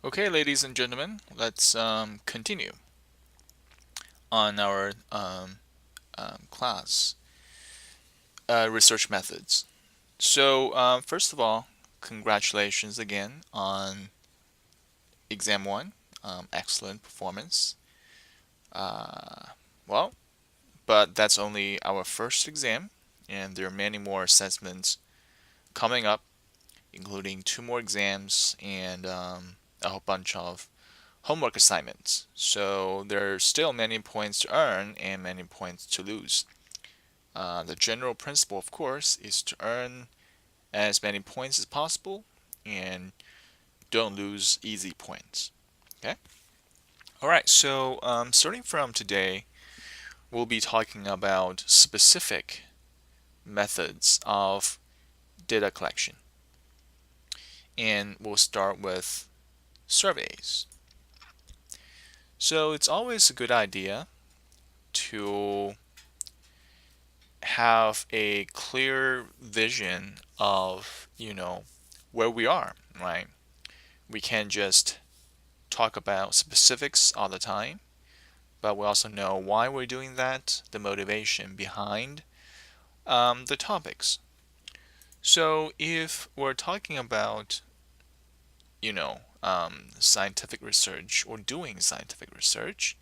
Okay, ladies and gentlemen, let's continue on our class research methods. First of all, congratulations again on exam one. Excellent performance. Uh, well, but that's only our first exam, and there are many more assessments coming up, including two more exams and a whole bunch of homework assignments. So there are still many points to earn and many points to lose. The general principle, of course, is to earn as many points as possible and don't lose easy points. Okay? All right, starting from today, we'll be talking about specific methods of data collection. And we'll start with surveys. So it's always a good idea to have a clear vision of, where we are, right? We can't just talk about specifics all the time, but we also know why we're doing that, the motivation behind the topics. So if we're talking about, scientific research or doing scientific research,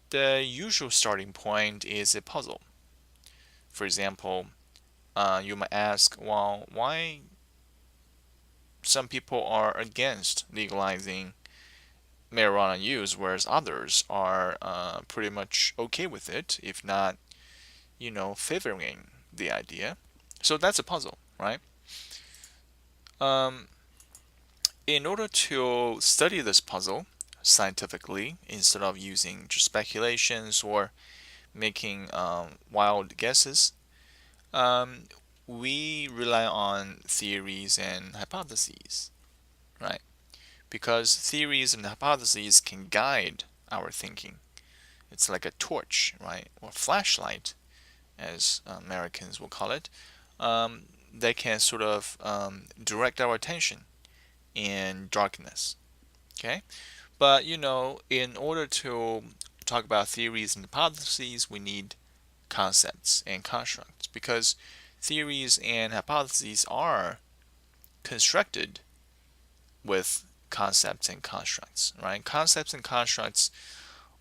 the usual starting point is a puzzle. For example, you might ask, well, why some people are against legalizing marijuana use, whereas others are pretty much okay with it, if not, favoring the idea. So that's a puzzle, right? Um, in order to study this puzzle scientifically, instead of using just speculations or making wild guesses, um, we rely on theories and hypotheses, right? Because theories and hypotheses can guide our thinking. It's like a torch, right? Or flashlight, as Americans will call it. They can sort of direct our attention in darkness. Okay? But, in order to talk about theories and hypotheses, we need concepts and constructs because theories and hypotheses are constructed with concepts and constructs, right? Concepts and constructs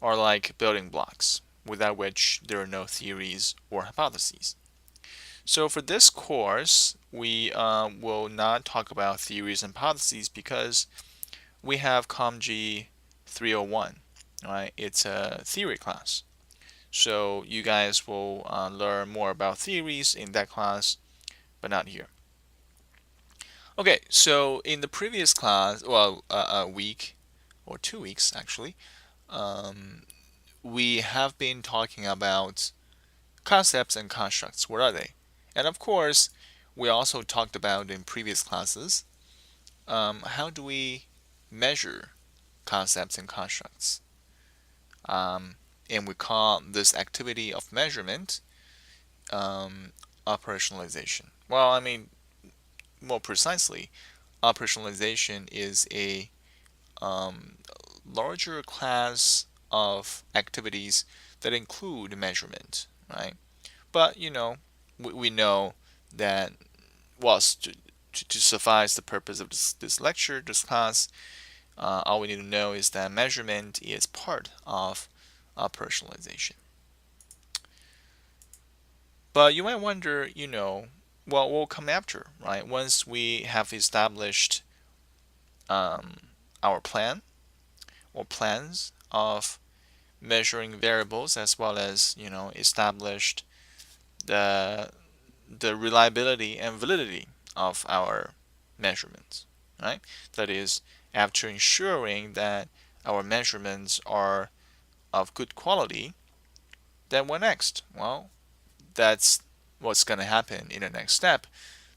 are like building blocks, without which there are no theories or hypotheses. So for this course, we will not talk about theories and hypotheses because we have COMG 301, right? It's a theory class. So you guys will learn more about theories in that class, but not here. Okay, so in the previous class, well, a week or 2 weeks actually, um, we have been talking about concepts and constructs. What are they? And of course, we also talked about in previous classes, how do we measure concepts and constructs? Um, and we call this activity of measurement um, operationalization. Well, I mean, more precisely, operationalization is a um, larger class of activities that include measurement, right? But we know that was to suffice the purpose of this lecture, this class, all we need to know is that measurement is part of operationalization. But you might wonder, what will come after, right? Once we have established um, our plan or plans of measuring variables as well as, established the the reliability and validity of our measurements, right? That is, after ensuring that our measurements are of good quality, then what next? Well, that's what's going to happen in the next step.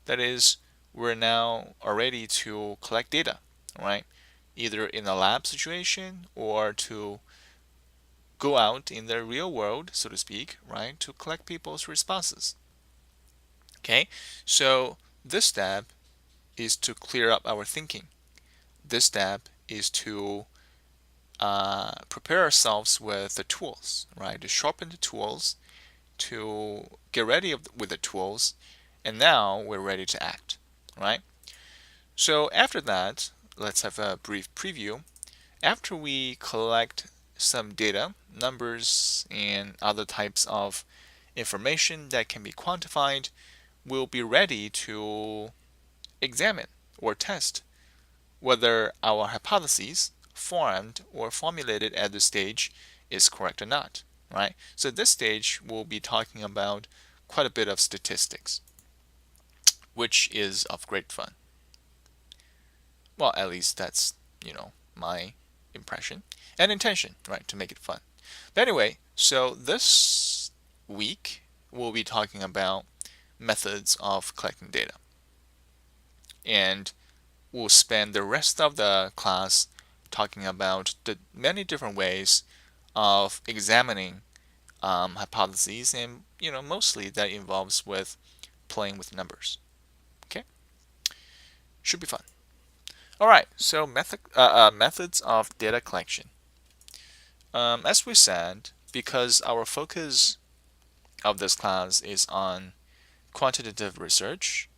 That is, we're now ready to collect data, right? Either in a lab situation or to go out in the real world, so to speak, right? To collect people's responses. Okay, so this step is to clear up our thinking. This step is to prepare ourselves with the tools, right? To sharpen the tools, to get ready with the tools, and now we're ready to act, right? So after that, let's have a brief preview. After we collect some data, numbers, and other types of information that can be quantified, we'll be ready to examine or test whether our hypotheses formed or formulated at this stage is correct or not, right? So at this stage, we'll be talking about quite a bit of statistics, which is of great fun. Well, at least that's, my impression and intention, right, to make it fun. But anyway, so this week we'll be talking about methods of collecting data. And we'll spend the rest of the class talking about the many different ways of examining hypotheses, and mostly that involves with playing with numbers. Okay, should be fun. All right, so methods of data collection. As we said, because our focus of this class is on quantitative research,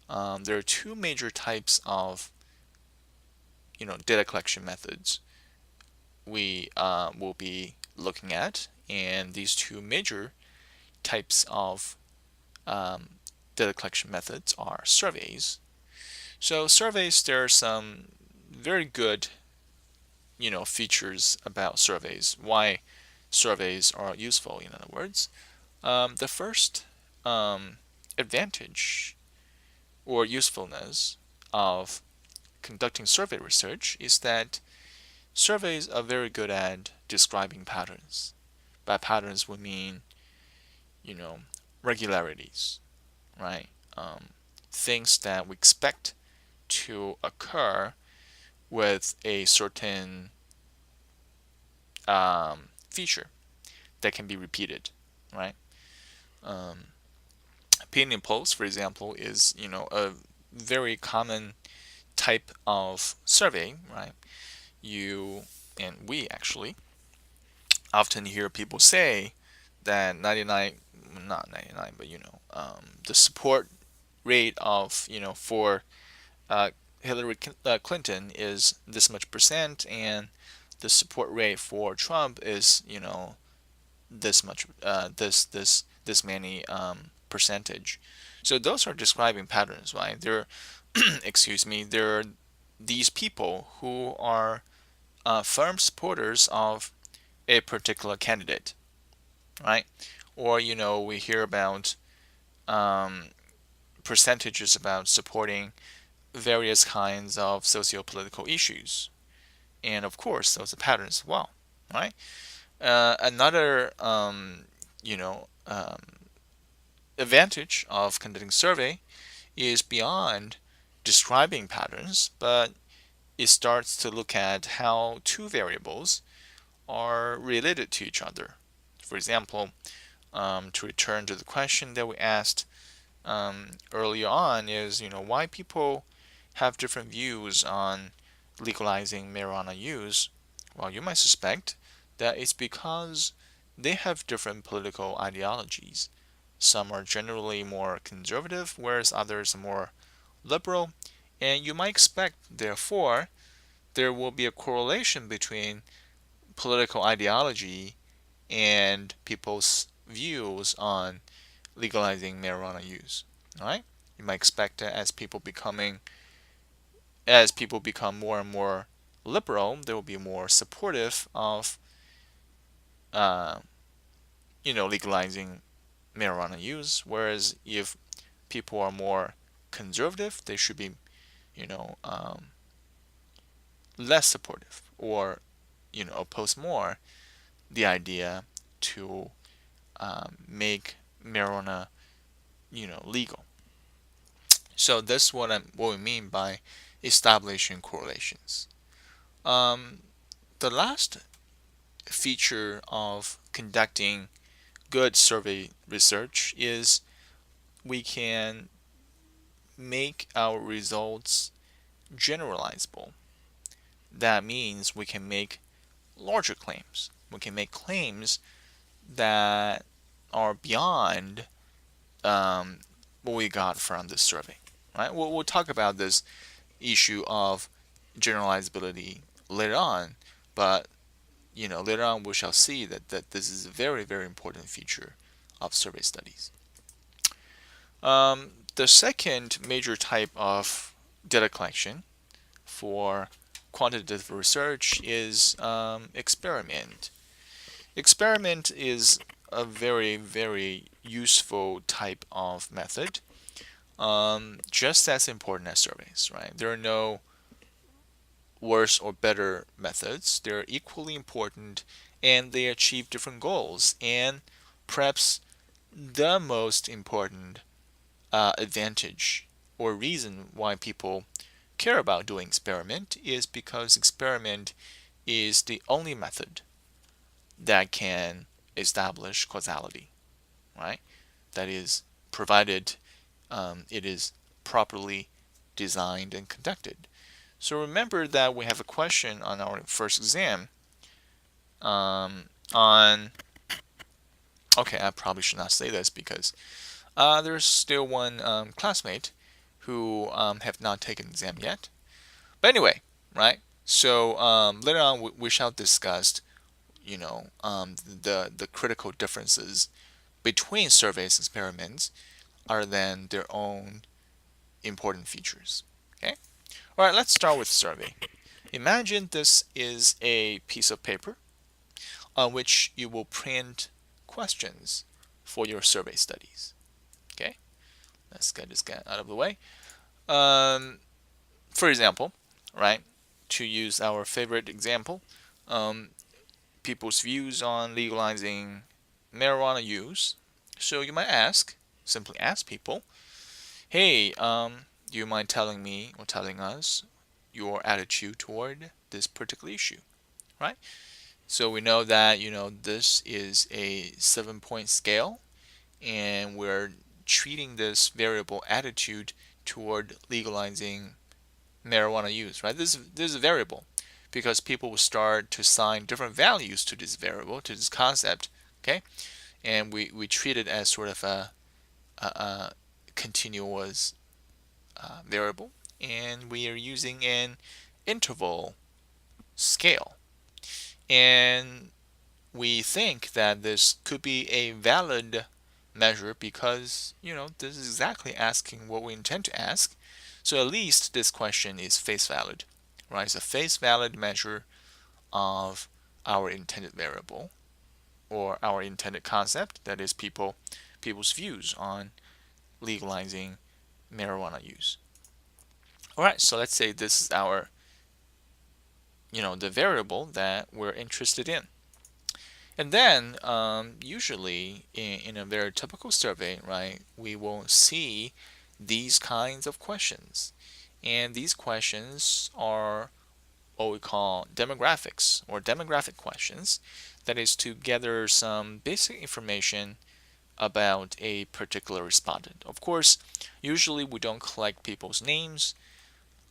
there are two major types of data collection methods we will be looking at, and these two major types of um, data collection methods are surveys. So surveys, there are some very good features about surveys. Why surveys are useful, in other words. The first advantage or usefulness of conducting survey research is that surveys are very good at describing patterns. By patterns, we mean, you know, regularities, right? Things that we expect to occur with a certain feature that can be repeated, right? Um, Opinion polls, for example, is a very common type of survey, right? You and we actually often hear people say that 99, not 99, but the support rate of for uh, Hillary Clinton is this much percent, and the support rate for Trump is this much, this many percentage. So those are describing patterns, right? There, excuse me, there are these people who are firm supporters of a particular candidate, right? Or we hear about um, percentages about supporting various kinds of socio-political issues, and of course those are patterns as well, right? Another you know um, advantage of conducting survey is beyond describing patterns, but it starts to look at how two variables are related to each other. For example, to return to the question that we asked earlier on, is why people have different views on legalizing marijuana use. Well, you might suspect that it's because they have different political ideologies. Some are generally more conservative, whereas others are more liberal. And you might expect, therefore, there will be a correlation between political ideology and people's views on legalizing marijuana use. All right? You might expect that as people become more and more liberal, they will be more supportive of uh, legalizing marijuana use. Whereas if people are more conservative, they should be you know um, less supportive, or oppose more the idea to make marijuana legal. So that's what we mean by establishing correlations. Um, the last feature of conducting good survey research is we can make our results generalizable. that means we can make larger claims. We can make claims that are beyond what we got from this survey. Right? We'll talk about this issue of generalizability later on, but later on we shall see that this is a very, very important feature of survey studies. The second major type of data collection for quantitative research is experiment. Experiment is a very, very useful type of method, just as important as surveys, right? There are no worse or better methods. They're equally important and they achieve different goals. And perhaps the most important advantage or reason why people care about doing experiment is because experiment is the only method that can establish causality, right? That is, provided it is properly designed and conducted. So remember that we have a question on our first exam on, okay, I probably should not say this because there's still one classmate who have not taken the exam yet. But anyway, right? So later on we shall discuss, the critical differences between surveys and experiments other than their own important features. Okay? All right, let's start with survey. Imagine this is a piece of paper on which you will print questions for your survey studies. Okay? Let's get this guy out of the way. For example, right, to use our favorite example, people's views on legalizing marijuana use. So you might simply ask people, hey, do you mind telling me or telling us your attitude toward this particular issue, right? So we know that, this is a 7-point scale, and we're treating this variable attitude toward legalizing marijuana use, right? This is a variable because people will start to assign different values to this variable, to this concept, okay? And we treat it as sort of a continuous variable, and we are using an interval scale. And we think that this could be a valid measure because, this is exactly asking what we intend to ask. So at least this question is face valid, right? It's a face valid measure of our intended variable or our intended concept, that is people's views on legalizing marijuana use. All right, so let's say this is our, the variable that we're interested in. And then usually in a very typical survey, right, we will see these kinds of questions. And these questions are what we call demographics or demographic questions. That is to gather some basic information about a particular respondent. Of course, usually we don't collect people's names,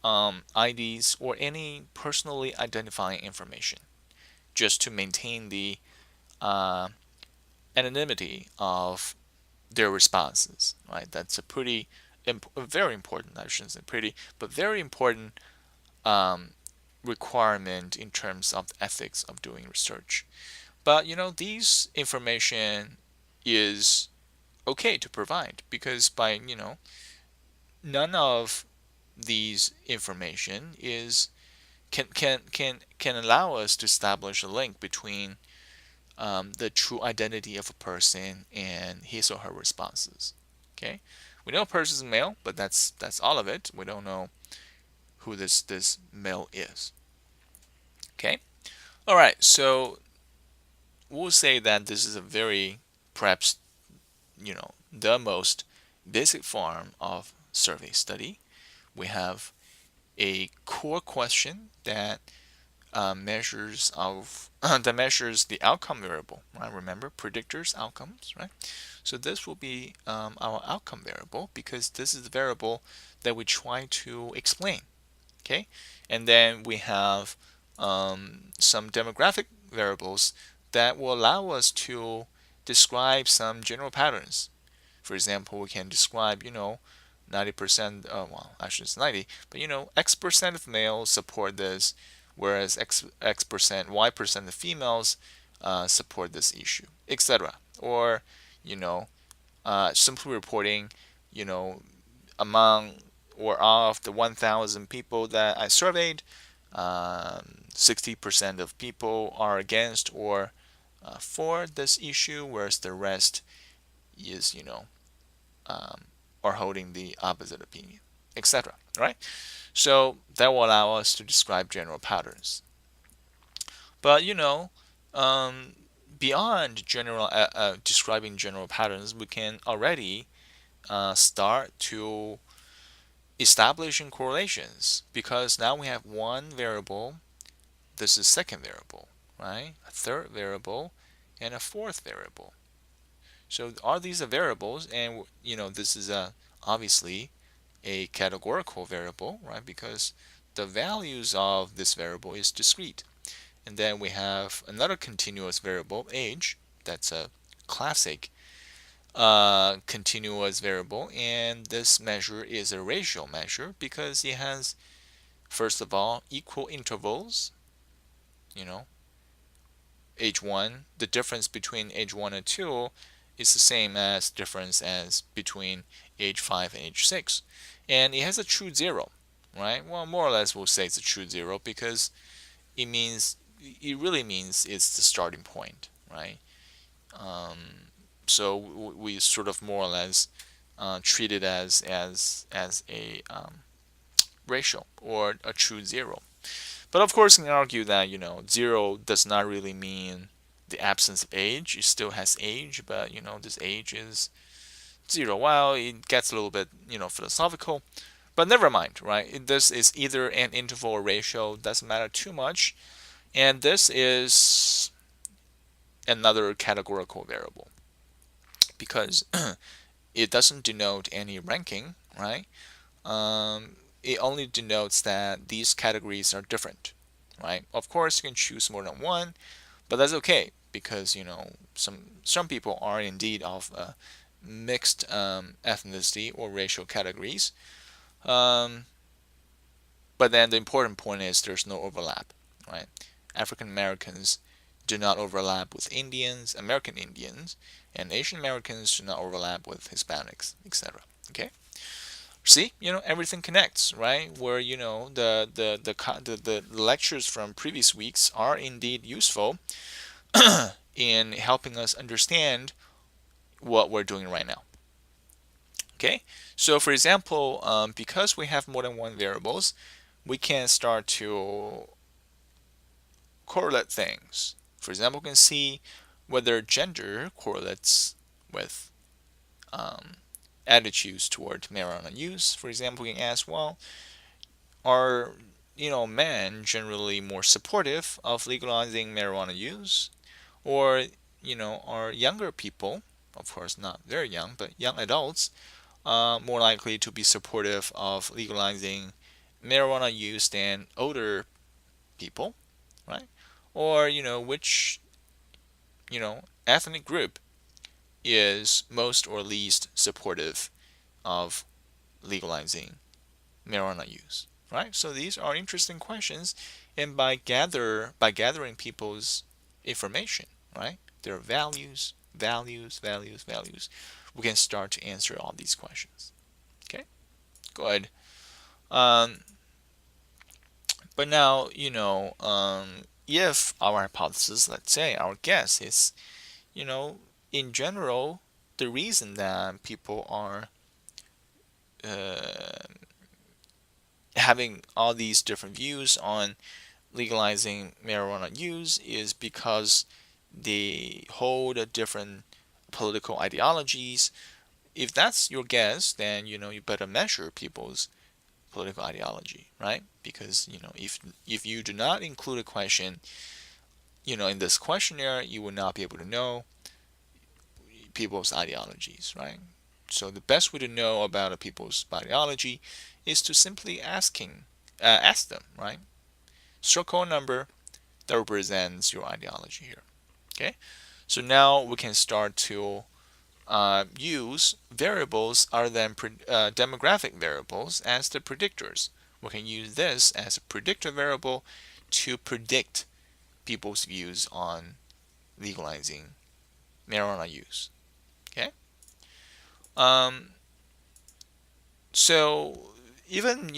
IDs, or any personally identifying information, just to maintain the uh, anonymity of their responses. Right? That's a very important. I shouldn't say pretty, but very important um, requirement in terms of the ethics of doing research. But these information is okay to provide because by none of these information is can allow us to establish a link between the true identity of a person and his or her responses. Okay, we know a person is male, but that's all of it. We don't know who this male is. Okay, all right. So we'll say that this is a very perhaps the most basic form of survey study. We have a core question that measures that measures the outcome variable. Right? Remember predictors, outcomes, right? So this will be our outcome variable because this is the variable that we try to explain. Okay, and then we have some demographic variables that will allow us to describe some general patterns. For example, we can describe, 90%, well, actually it's 90, but X percent of males support this, whereas X percent, Y percent of females support this issue, etc. Or, you know, simply reporting, you know, among or of the 1,000 people that I surveyed, 60% of people are against or for this issue, whereas the rest is, um, are holding the opposite opinion, etc. Right? So that will allow us to describe general patterns. But um, beyond general describing general patterns, we can already start to establishing correlations because now we have one variable. This is second variable, right? A third variable and a fourth variable. So are these variables? And this is obviously a categorical variable, right? Because the values of this variable is discrete. And then we have another continuous variable, age. That's a classic continuous variable, and this measure is a ratio measure because it has, first of all, equal intervals. Age 1, the difference between age 1 and 2 is the same as difference as between age 5 and age 6, and it has a true zero, right? Well, more or less we'll say it's a true zero because it really means it's the starting point, right? So we sort of more or less treat it as a ratio or a true zero. But of course, you can argue that zero does not really mean the absence of age. It still has age, but this age is zero. Well, it gets a little bit philosophical, but never mind, right? This is either an interval or ratio. Doesn't matter too much, and this is another categorical variable because it doesn't denote any ranking, right? It only denotes that these categories are different, right? Of course, you can choose more than one, but that's okay because some people are indeed of mixed ethnicity or racial categories. Um, but then the important point is there's no overlap, right? African Americans do not overlap with Indians, American Indians, and Asian Americans do not overlap with Hispanics, etc. Okay. See, everything connects, right? Where the lectures from previous weeks are indeed useful in helping us understand what we're doing right now. Okay, so for example, because we have more than one variables, we can start to correlate things. For example, we can see whether gender correlates with attitudes toward marijuana use. For example, we can ask, well, are men generally more supportive of legalizing marijuana use, or are younger people, of course not very young, but young adults, more likely to be supportive of legalizing marijuana use than older people, right? Or which ethnic group is most or least supportive of legalizing marijuana use, right? So these are interesting questions, and by gathering people's information, right, their values, we can start to answer all these questions. Okay, good. Um, but now if our hypothesis, let's say our guess is, in general, the reason that people are uh, having all these different views on legalizing marijuana use is because they hold a different political ideologies. If that's your guess, then you better measure people's political ideology, right? Because if you do not include a question, in this questionnaire, you will not be able to know people's ideologies, right? So the best way to know about a people's ideology is to simply ask them, right? circle number that represents your ideology here. Okay, so now we can start to use variables other than demographic variables as the predictors. We can use this as a predictor variable to predict people's views on legalizing marijuana use. Okay, um, so even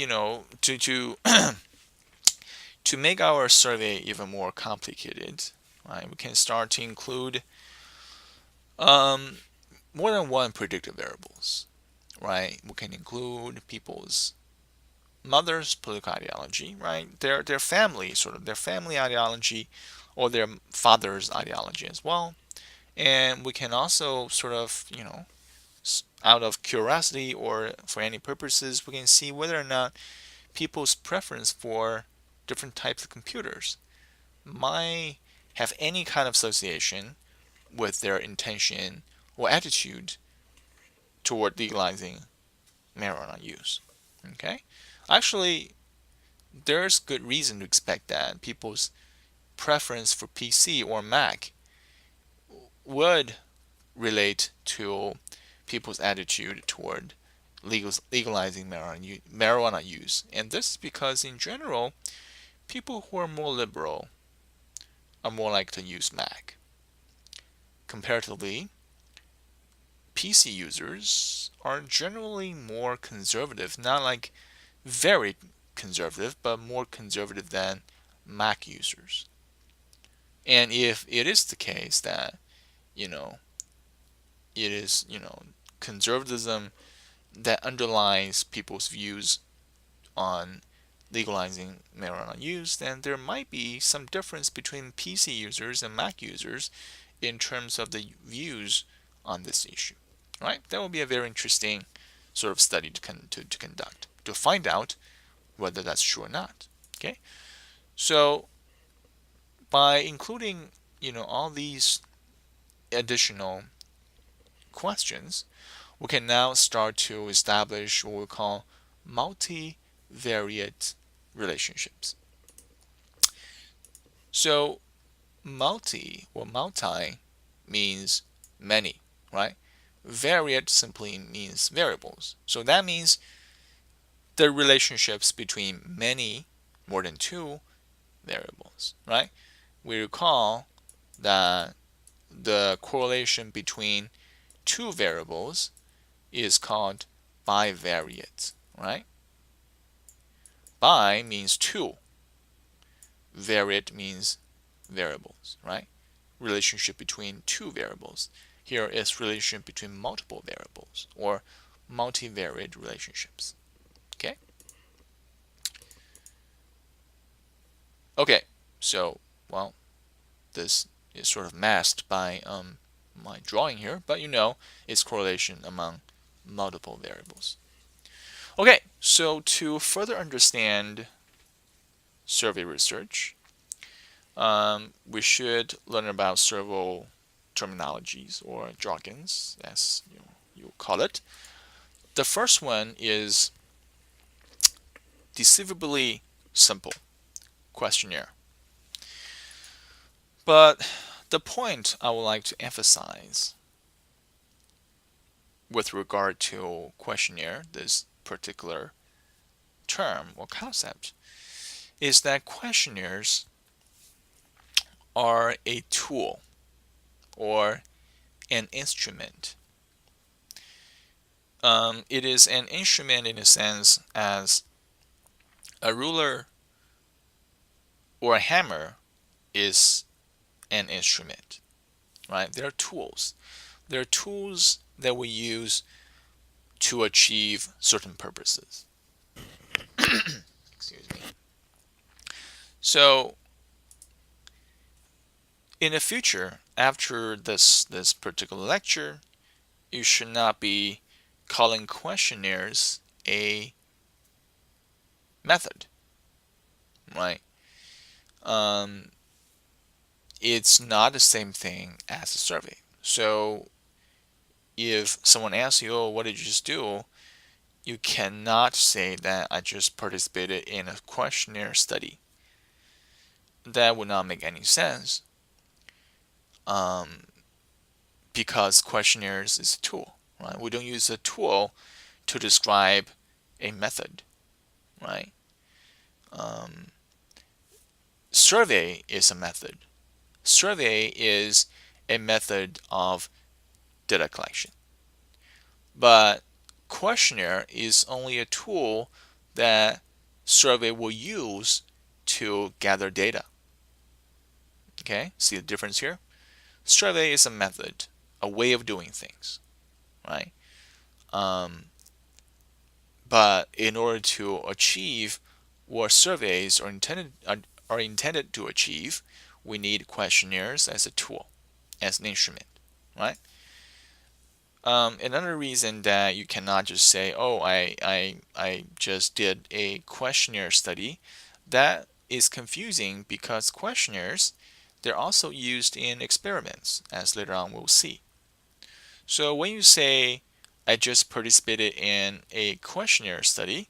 to make our survey even more complicated, right, we can start to include um, more than one predictive variables, right? We can include people's mother's political ideology, right? Their family, sort of their family ideology, or their father's ideology as well. And we can also sort of, out of curiosity or for any purposes, we can see whether or not people's preference for different types of computers might have any kind of association with their intention or attitude toward legalizing marijuana use. Okay? Actually, there's good reason to expect that people's preference for PC or Mac would relate to people's attitude toward legalizing marijuana use. And this is because, in general, people who are more liberal are more likely to use Mac. Comparatively, PC users are generally more conservative, not like very conservative, but more conservative than Mac users. And if it is the case that, you know, it is, conservatism that underlies people's views on legalizing marijuana use, then there might be some difference between PC users and Mac users in terms of the views on this issue. Right? That will be a very interesting sort of study to conduct to find out whether that's true or not. Okay, so by including all these additional questions, we can now start to establish what we call multivariate relationships. So multi means many, right? Variate simply means variables. So that means the relationships between many, more than two variables, right? We recall that the correlation between two variables is called bivariate, right? Bi means two, variate means variables, right? Relationship between two variables. Here is relationship between multiple variables or multivariate relationships. Okay? Okay, so, well, this is sort of masked by my drawing here, but it's correlation among multiple variables. Okay, so to further understand survey research, we should learn about several terminologies or jargons, as you call it. The first one is deceivably simple questionnaire. But the point I would like to emphasize with regard to questionnaire, this particular term or concept, is that questionnaires are a tool or an instrument. It is an instrument in a sense as a ruler or a hammer is an instrument, right? They're tools. They're tools that we use to achieve certain purposes. Excuse me. So, in the future, after this particular lecture, you should not be calling questionnaires a method, right? It's not the same thing as a survey. So if someone asks you, "Oh, what did you just do?" you cannot say that I just participated in a questionnaire study. that would not make any sense, because questionnaires is a tool, right? We don't use a tool to describe a method, right? Survey is a method. Survey is a method of data collection. But questionnaire is only a tool that survey will use to gather data. Okay, see the difference here? Survey is a method, a way of doing things, right? But in order to achieve what surveys are intended to achieve, we need questionnaires as a tool, as an instrument, right? Another reason that you cannot just say, oh, I just did a questionnaire study, that is confusing because questionnaires, they're also used in experiments, as later on we'll see. So when you say, I just participated in a questionnaire study,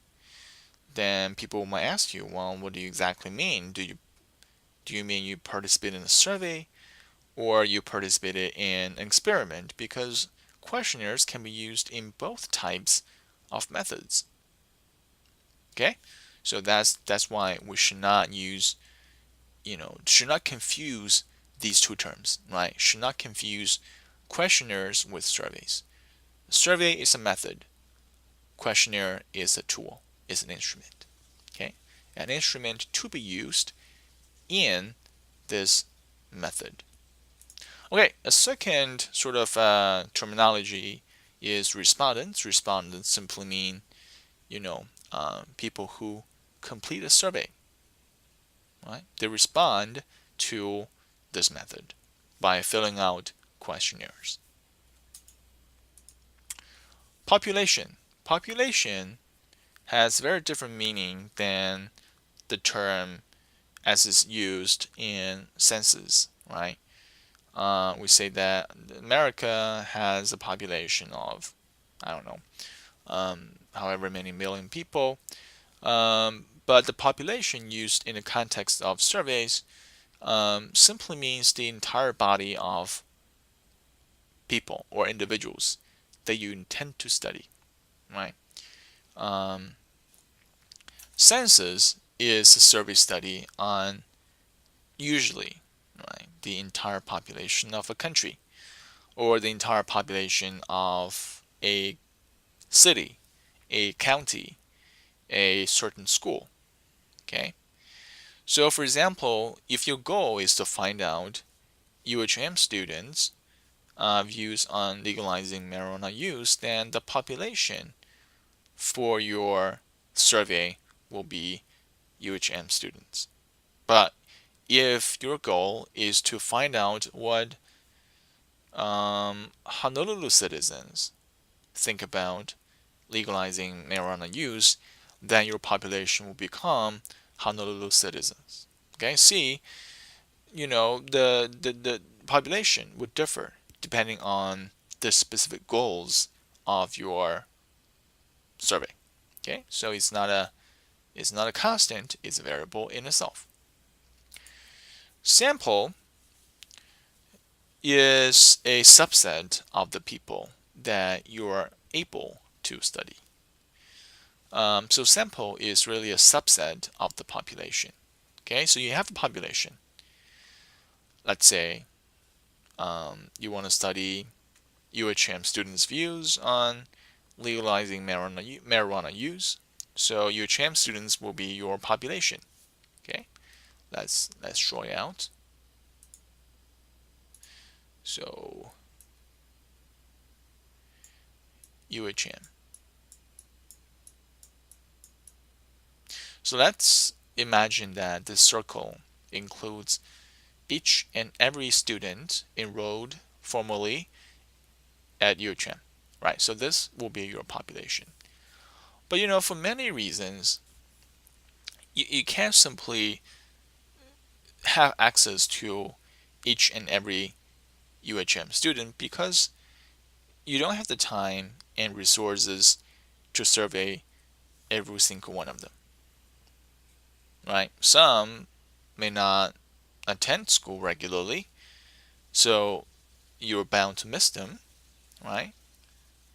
then people might ask you, well, what do you exactly mean? Do you mean you participated in a survey, or you participated in an experiment? Because questionnaires can be used in both types of methods. Okay, so that's why we should not use, should not confuse these two terms, right? Should not confuse questionnaires with surveys. Survey is a method. Questionnaire is a tool, is an instrument. Okay, an instrument to be used in this method. Okay, a second sort of terminology is respondents. Respondents simply mean, people who complete a survey, right? They respond to this method by filling out questionnaires. Population. Population has very different meaning than the term as is used in census, right? We say that America has a population of, I don't know, however many million people. But the population used in the context of surveys simply means the entire body of people or individuals that you intend to study, right? Census is a survey study on usually, right, the entire population of a country or the entire population of a city, a county, a certain school. Okay, so for example, if your goal is to find out UHM students' views on legalizing marijuana use, then the population for your survey will be UHM students. But if your goal is to find out what Honolulu citizens think about legalizing marijuana use, then your population will become Honolulu citizens. Okay, see, the population would differ depending on the specific goals of your survey. Okay, so it's not a constant, it's a variable in itself. Sample is a subset of the people that you are able to study. So sample is really a subset of the population. Okay, so you have a population. Let's say you want to study UHM students' views on legalizing marijuana use. So UHM students will be your population. Okay, let's draw it out. So UHM. So let's imagine that this circle includes each and every student enrolled formally at UHM, right? So this will be your population. But for many reasons, you can't simply have access to each and every UHM student because you don't have the time and resources to survey every single one of them, right? Some may not attend school regularly, so you're bound to miss them, right?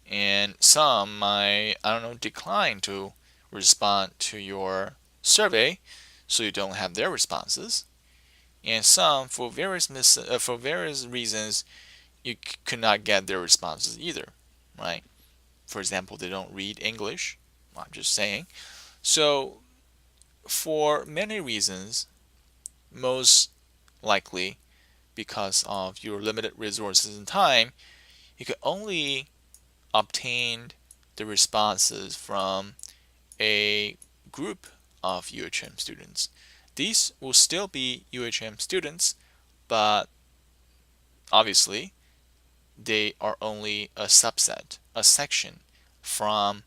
And some might, I don't know, decline to respond to your survey, so you don't have their responses. And some, for various reasons, you could not get their responses either, right? For example, they don't read English. I'm just saying. So, for many reasons, most likely because of your limited resources and time, you can only obtain the responses from a group of UHM students. These will still be UHM students, but obviously they are only a subset, a section from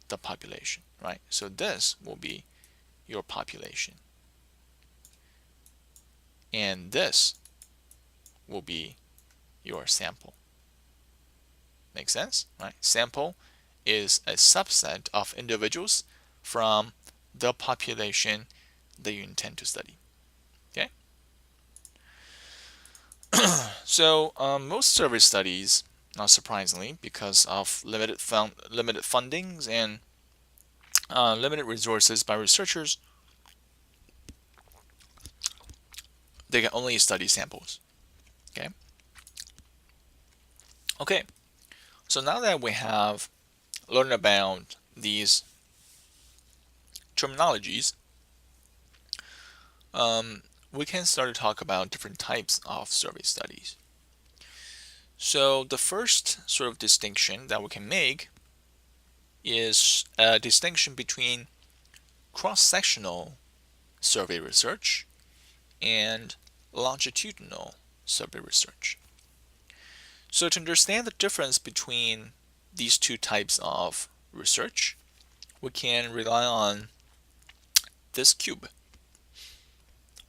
the population, right? So this will be your population. And this will be your sample. Make sense? Right? Sample is a subset of individuals from the population that you intend to study. Okay? So most survey studies, not surprisingly, because of limited fundings and limited resources by researchers, they can only study samples. Okay. Okay. So now that we have learned about these terminologies, we can start to talk about different types of survey studies. So the first sort of distinction that we can make is a distinction between cross-sectional survey research and longitudinal survey research. So to understand the difference between these two types of research, we can rely on this cube,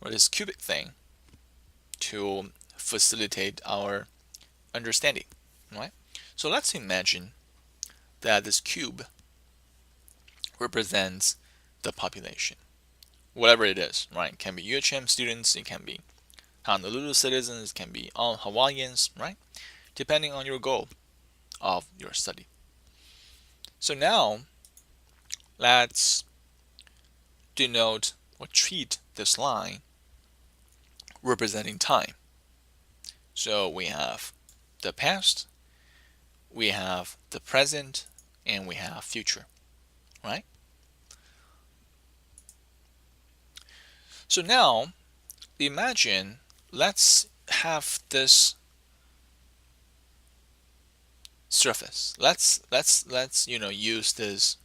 or this cubic thing, to facilitate our understanding, right? So let's imagine that this cube represents the population, whatever it is, right? It can be UHM students, it can be Honolulu citizens, it can be all Hawaiians, right? Depending on your goal of your study. So now let's denote or treat this line representing time. So we have the past, we have the present, and we have future, right? So now imagine, let's have this surface. Let's use this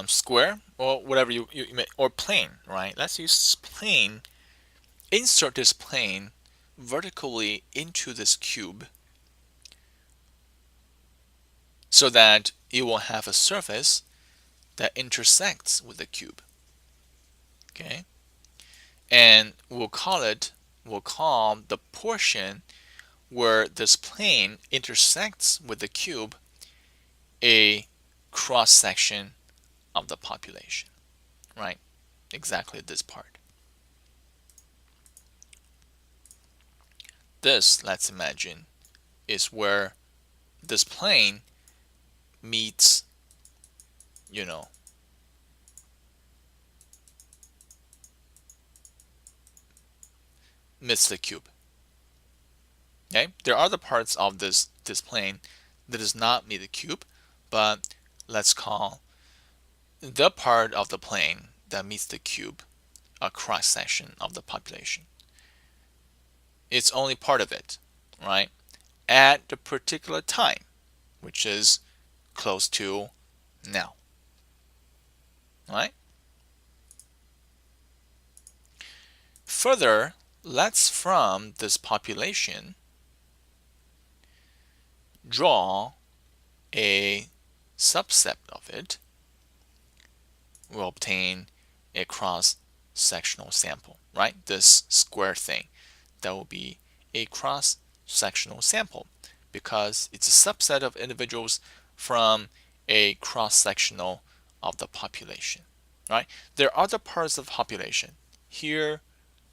square or whatever you may, or plane, right? Let's use plane. Insert this plane vertically into this cube so that it will have a surface that intersects with the cube. Okay, and we'll call the portion where this plane intersects with the cube a cross section of the population, right? Exactly this part. This, let's imagine, is where this plane meets, meets the cube. Okay, there are other parts of this plane that does not meet the cube, but let's call the part of the plane that meets the cube a cross section of the population. It's only part of it, right? At the particular time, which is close to now, right? Further, let's from this population draw a subset of it. We'll obtain a cross-sectional sample, right? This square thing, that will be a cross-sectional sample because it's a subset of individuals from a cross-sectional of the population, right? There are other parts of the population here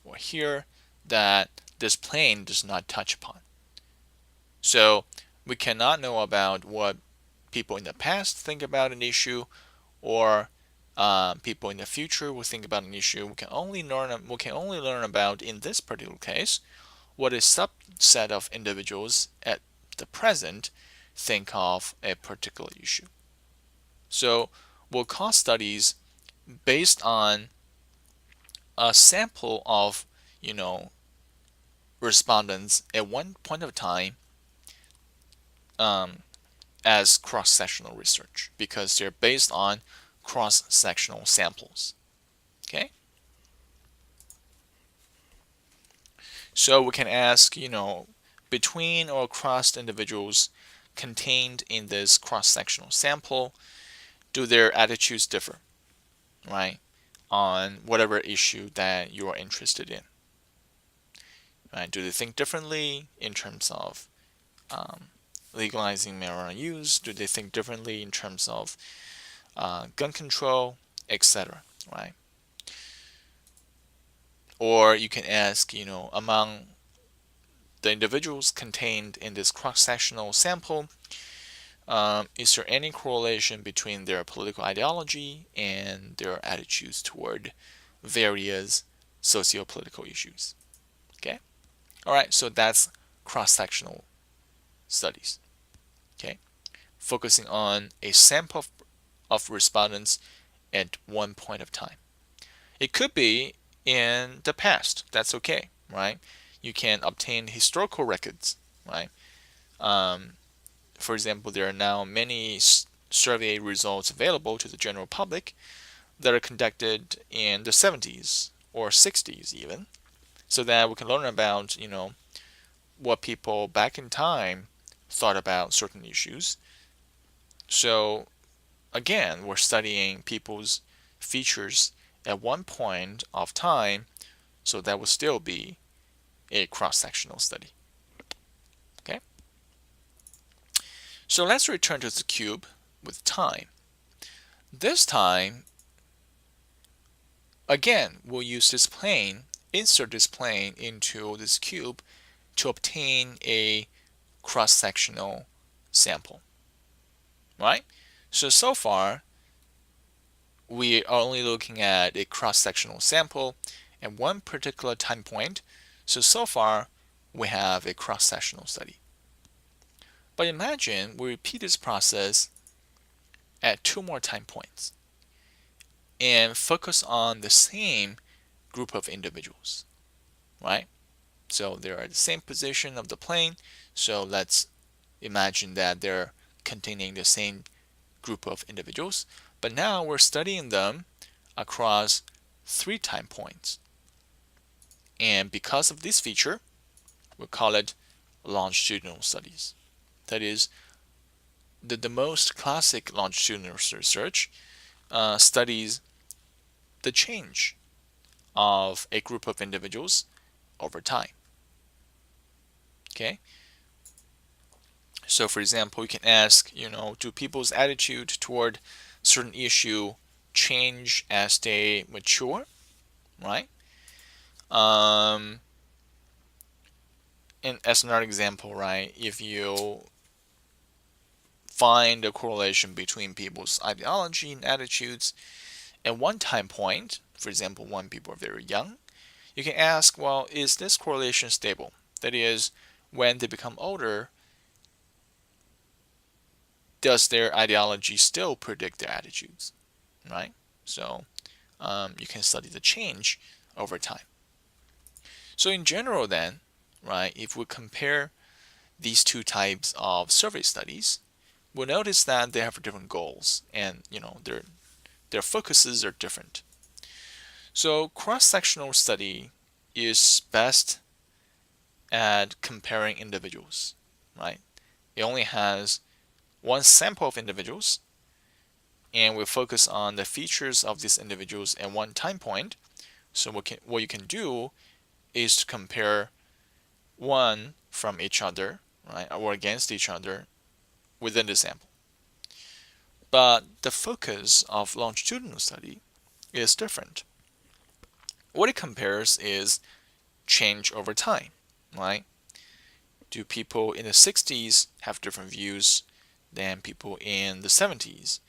or here that this plane does not touch upon. So we cannot know about what people in the past think about an issue, or people in the future will think about an issue. We can only learn about, in this particular case, what a subset of individuals at the present think of a particular issue. So we'll call studies based on a sample of, respondents at one point of time, as cross-sectional research, because they're based on cross-sectional samples. Okay? So we can ask, between or across individuals contained in this cross-sectional sample, do their attitudes differ, right, on whatever issue that you are interested in? Right? Do they think differently in terms of legalizing marijuana use? Do they think differently in terms of gun control, etc.? Right? Or you can ask, among the individuals contained in this cross-sectional sample, is there any correlation between their political ideology and their attitudes toward various socio-political issues? Okay? All right, so that's cross-sectional studies. Okay? Focusing on a sample of respondents at one point of time. It could be in the past. That's okay, right? You can obtain historical records, right? For example, there are now many survey results available to the general public that are conducted in the 70s or 60s even, so that we can learn about, what people back in time thought about certain issues. So again, we're studying people's features at one point of time, so that will still be a cross-sectional study. Okay? So let's return to the cube with time. This time, again, we'll use this plane, insert this plane into this cube to obtain a cross-sectional sample, right? So far, we are only looking at a cross-sectional sample at one particular time point. So far, we have a cross-sectional study. But imagine we repeat this process at 2 more time points and focus on the same group of individuals, right? So they're at the same position of the plane. So let's imagine that they're containing the same group of individuals. But now we're studying them across 3 time points. And because of this feature, we call it longitudinal studies. That is, the most classic longitudinal research studies the change of a group of individuals over time. Okay? So for example, you can ask, do people's attitude toward certain issue change as they mature, right? And as another example, right, if you find a correlation between people's ideology and attitudes at one time point, for example, when people are very young, you can ask, well, is this correlation stable? That is, when they become older, does their ideology still predict their attitudes, right? So you can study the change over time. So in general then, right, if we compare these 2 types of survey studies, we'll notice that they have different goals, and their focuses are different. So cross-sectional study is best at comparing individuals, right? It only has one sample of individuals, and we focus on the features of these individuals at one time point. So what you can do is to compare one from each other, right, or against each other within the sample. But the focus of longitudinal study is different. What it compares is change over time, right? Do people in the 60s have different views than people in the 70s?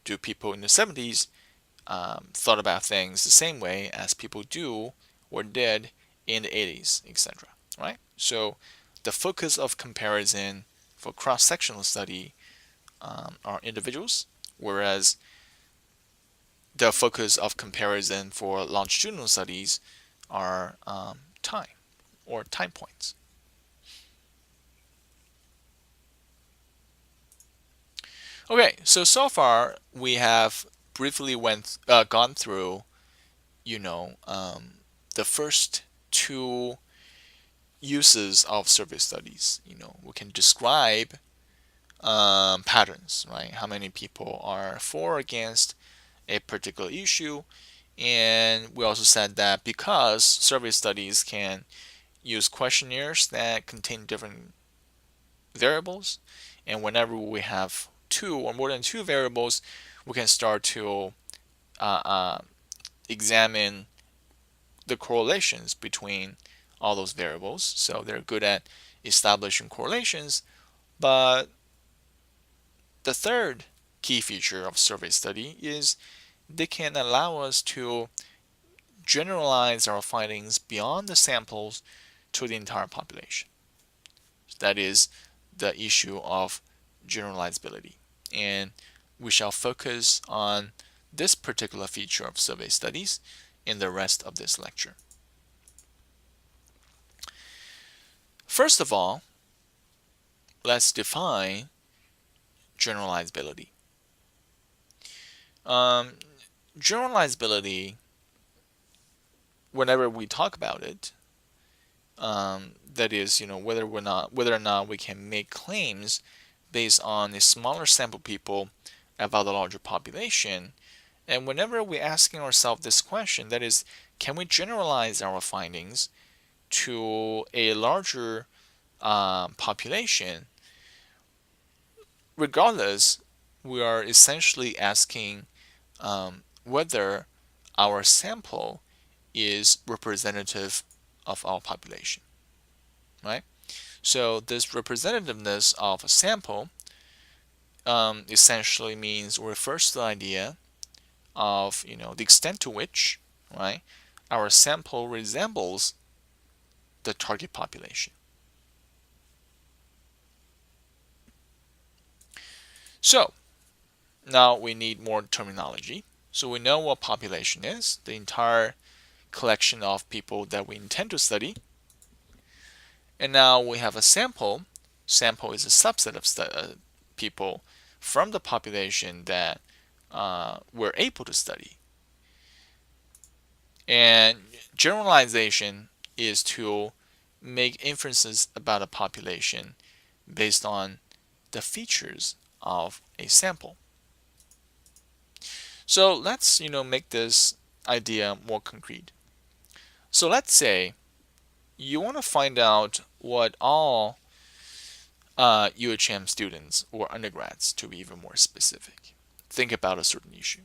Do people in the 70s thought about things the same way as people do or did in the 80s, etc. Right? So the focus of comparison for cross-sectional study are individuals, whereas the focus of comparison for longitudinal studies are time or time points. Okay, so far we have briefly gone through, you know, the first two uses of survey studies. We can describe patterns, right? How many people are for or against a particular issue. And we also said that because survey studies can use questionnaires that contain different variables, and whenever we have two or more than two variables, we can start to examine the correlations between all those variables. So they're good at establishing correlations. But the third key feature of survey study is they can allow us to generalize our findings beyond the samples to the entire population. That is the issue of generalizability. And we shall focus on this particular feature of survey studies in the rest of this lecture. First of all, let's define generalizability. Generalizability, whenever we talk about it, that is, whether or not we can make claims based on a smaller sample of people about a larger population. And whenever we're asking ourselves this question, that is, can we generalize our findings to a larger population? Regardless, we are essentially asking whether our sample is representative of our population, right? So this representativeness of a sample essentially means or refers to the idea of the extent to which, right, our sample resembles the target population. So now we need more terminology. So we know what population is, the entire collection of people that we intend to study. And now we have a sample. Sample is a subset of people from the population that we're able to study. And generalization is to make inferences about a population based on the features of a sample. So let's make this idea more concrete. So let's say you want to find out what all UHM students or undergrads, to be even more specific, think about a certain issue.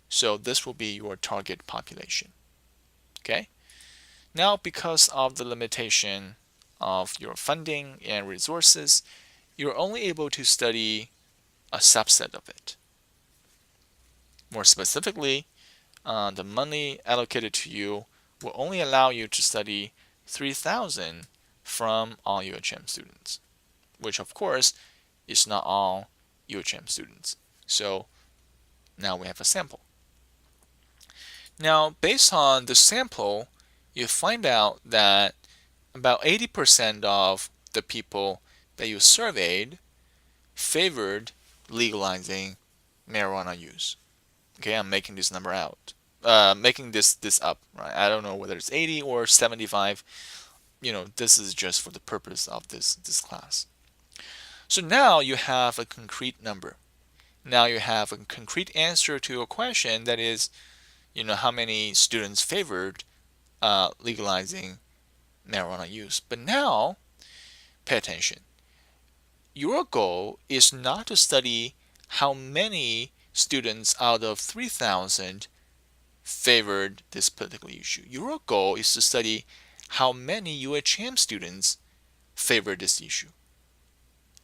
So this will be your target population. Okay? Now, because of the limitation of your funding and resources, you're only able to study a subset of it. More specifically, the money allocated to you will only allow you to study 3,000 from all UHM students, which of course is not all UHM students. So now we have a sample. Now, based on the sample, you find out that about 80% of the people that you surveyed favored legalizing marijuana use. Okay, I'm making this number out. Making this up, right? I don't know whether it's 80 or 75. This is just for the purpose of this class. So now you have a concrete number. Now you have a concrete answer to a question that is, how many students favored legalizing marijuana use. But now, pay attention. Your goal is not to study how many students out of 3,000 favored this particular issue. Your goal is to study how many UHM students favor this issue.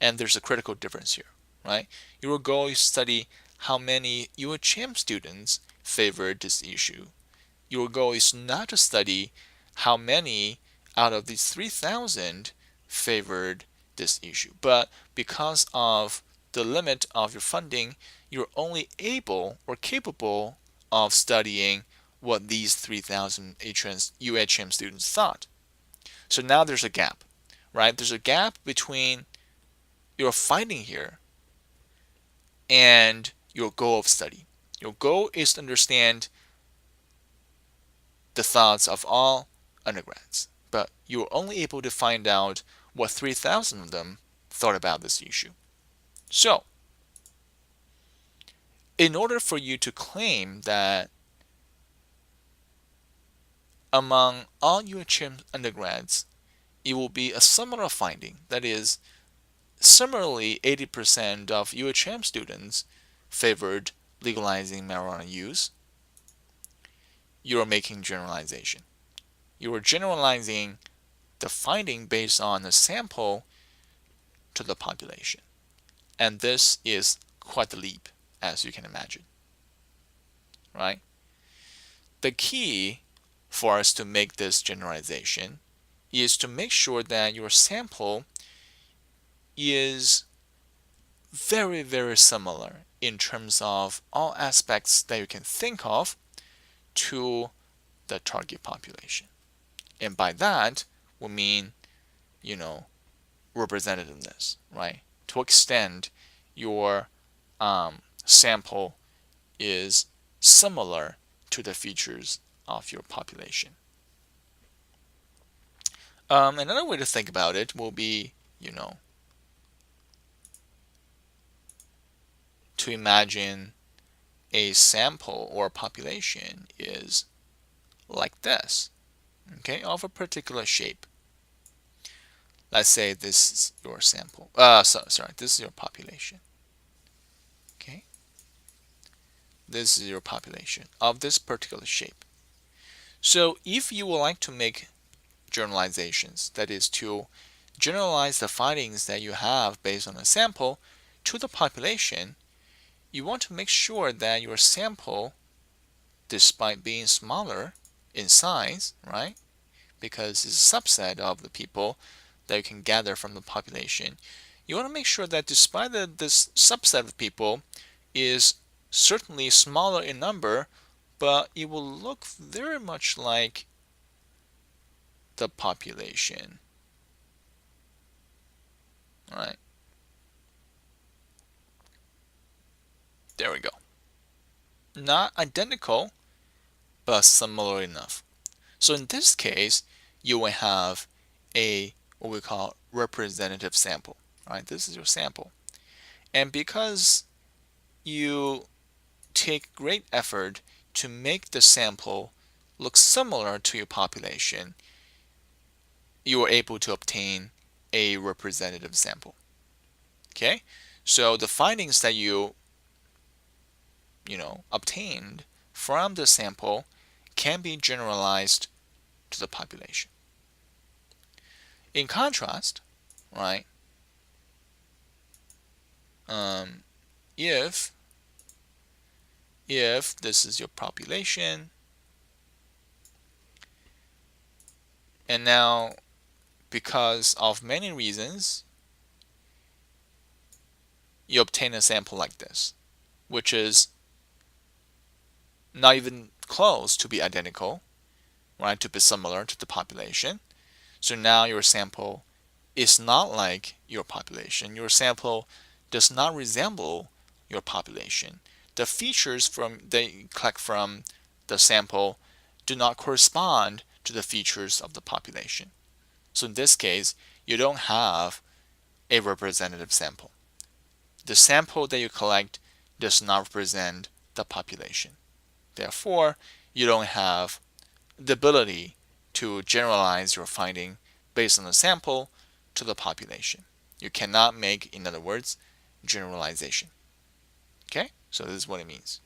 And there's a critical difference here, right? Your goal is to study how many UHM students favor this issue. Your goal is not to study how many out of these 3,000 favored this issue. But because of the limit of your funding, you're only able or capable of studying what these 3,000 UHM students thought. So now there's a gap, right? There's a gap between your finding here and your goal of study. Your goal is to understand the thoughts of all undergrads, but you were only able to find out what 3,000 of them thought about this issue. So, in order for you to claim that among all UHM undergrads, it will be a similar finding, that is, similarly 80% of UHM students favored legalizing marijuana use, you are making generalization. You are generalizing the finding based on a sample to the population. And this is quite a leap, as you can imagine. Right? The key for us to make this generalization is to make sure that your sample is very, very similar in terms of all aspects that you can think of to the target population. And by that, we mean, representativeness, right? To extend your sample is similar to the features of your population. Another way to think about it will be, to imagine a sample or population is like this, okay, of a particular shape. Let's say this is your sample. Sorry, this is your population. Okay, this is your population of this particular shape. So if you would like to make generalizations, that is to generalize the findings that you have based on a sample to the population, you want to make sure that your sample, despite being smaller in size, right, because it's a subset of the people that you can gather from the population, you want to make sure that despite this subset of people is certainly smaller in number, but it will look very much like the population, right? There we go. Not identical, but similar enough. So in this case, you will have what we call representative sample, right? This is your sample. And because you take great effort to make the sample look similar to your population, you are able to obtain a representative sample. Okay? So the findings that you obtained from the sample can be generalized to the population. In contrast, right, if this is your population, and now because of many reasons, you obtain a sample like this, which is not even close to be identical, right, to be similar to the population. So now your sample is not like your population. Your sample does not resemble your population. The features that you collect from the sample do not correspond to the features of the population. So in this case, you don't have a representative sample. The sample that you collect does not represent the population. Therefore, you don't have the ability to generalize your finding based on the sample to the population. You cannot make, in other words, generalization. Okay? So this is what it means.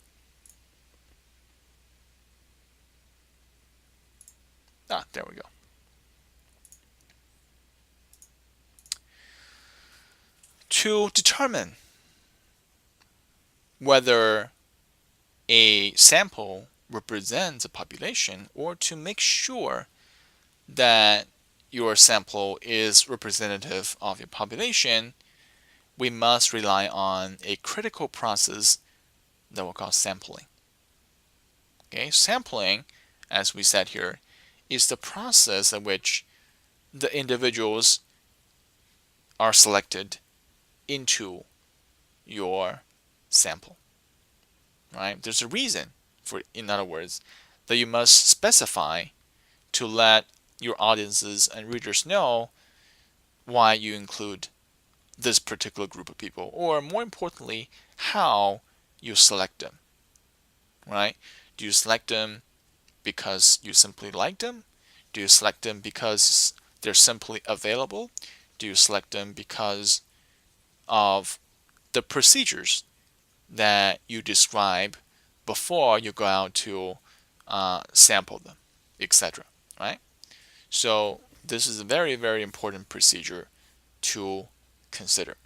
There we go. To determine whether a sample represents a population, or to make sure that your sample is representative of your population, we must rely on a critical process that we'll call sampling. Okay, sampling, as we said here, is the process at which the individuals are selected into your sample. Right? There's a reason for, in other words, that you must specify to let your audiences and readers know why you include this particular group of people, or more importantly, how you select them. Right? Do you select them because you simply like them? Do you select them because they're simply available? Do you select them because of the procedures that you describe before you go out to sample them, etc. Right? So this is a very, very important procedure to consider.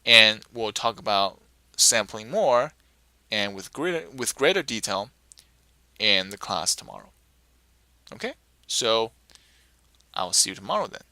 And we'll talk about sampling more and with greater detail in the class tomorrow. Okay? So I'll see you tomorrow then.